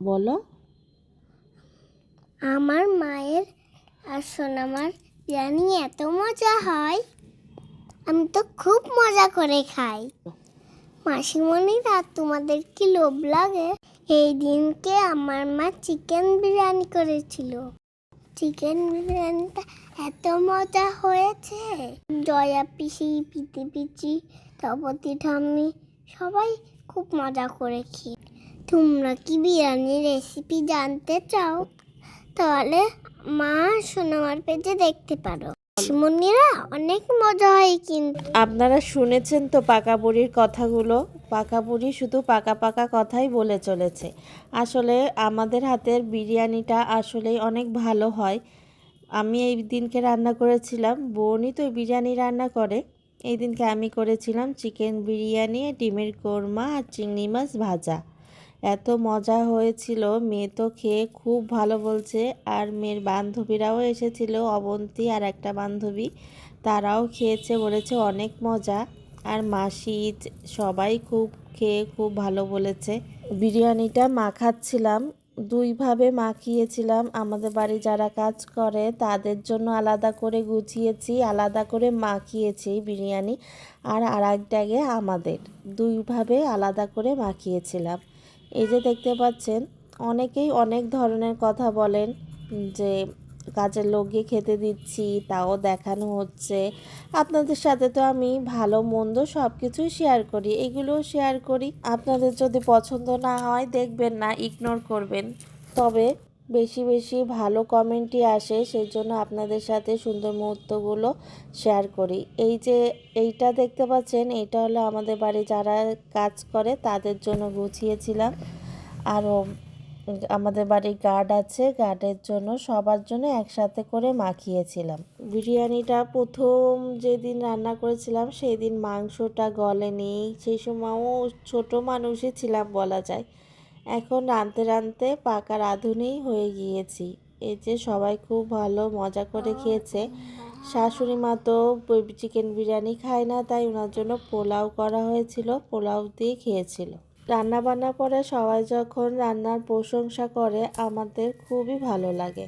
বলো। আমার মায়ের আর সোনামার বিরিয়ানি এত মজা হয়, আমি তো খুব মজা করে খাই। মাসিমণিরা, তোমাদের কি লোভ লাগে? এই দিনকে আমার মা চিকেন বিরিয়ানি করেছিল। চিকেন বিরিয়ানিটা এত মজা হয়েছে, জয়া পিসি, পিতি পিচি, তপতি ঠাম্মি সবাই খুব মজা করে খেয়ে। তোমরা কি বিরিয়ানির রেসিপি জানতে চাও? তাহলে মা সোনামার পেজে দেখতে পারো। মাসিমণিরা, অনেক মজা হয় কিন্তু। আপনারা শুনেছেন তো পাকা বুড়ির কথাগুলো। পাকা বুড়ি শুধু পাকা পাকা কথাই বলে চলেছে। আসলে আমাদের হাতের বিরিয়ানিটা আসলেই অনেক ভালো হয়। আমি এই দিনকে রান্না করেছিলাম, বোনই তো বিরিয়ানি রান্না করে। এই দিনকে আমি করেছিলাম চিকেন বিরিয়ানি, ডিমের কোরমা আর চিংড়ি মাছ ভাজা। এত মজা হয়েছিল, মেয়ে তো খেয়ে খুব ভালো বলছে। আর মেয়ের বান্ধবীরাও এসেছিল, অবন্তী আর একটা বান্ধবী, তারাও খেয়েছে, বলেছে অনেক মজা। আর মাসি সবাই খুব খেয়ে খুব ভালো বলেছে। বিরিয়ানিটা মাখাচ্ছিলাম, দুইভাবে মাখিয়েছিলাম। আমাদের বাড়ি যারা কাজ করে তাদের জন্য আলাদা করে গুছিয়েছি, আলাদা করে মাখিয়েছি বিরিয়ানি, আর এক ড্যাগে আমাদের, দুইভাবে আলাদা করে মাখিয়েছিলাম। এই যে দেখতে পাচ্ছেন, অনেকেই অনেক ধরনের কথা বলেন যে কাজের লোককে খেতে দিচ্ছি, তাও দেখানো হচ্ছে। আপনাদের সাথে তো আমি ভালো মন্দ সব কিছুই শেয়ার করি, এগুলোও শেয়ার করি। আপনাদের যদি পছন্দ না হয় দেখবেন না, ইগনোর করবেন। তবে বেশি বেশি ভালো কমেন্টই আসে, সেই জন্য আপনাদের সাথে সুন্দর মুহূর্তগুলো শেয়ার করি। এই যে এইটা দেখতে পাচ্ছেন, এটা হলো আমাদের বাড়ি যারা কাজ করে তাদের জন্য গুছিয়েছিলাম। আরও আমাদের বাড়ির গার্ড আছে, গার্ডের জন্য, সবার জন্য একসাথে করে মাখিয়েছিলাম। বিরিয়ানিটা প্রথম যেদিন রান্না করেছিলাম সেই দিন মাংসটা গলেনি, সেই সময়ও ছোট মানুষই ছিলাম বলা যায়। এখন রাঁধতে রাঁধতে পাকা রাঁধুনি হয়ে গিয়েছি। এই যে সবাই খুব ভালো মজা করে খেয়েছে। শাশুড়ি মা তো চিকেন বিরিয়ানি খায় না, তাই ওনার জন্য পোলাও করা হয়েছিল, পোলাও দিয়ে খেয়েছিল। রান্না বান্না করে সবাই যখন রান্নার প্রশংসা করে আমাদের খুবই ভালো লাগে।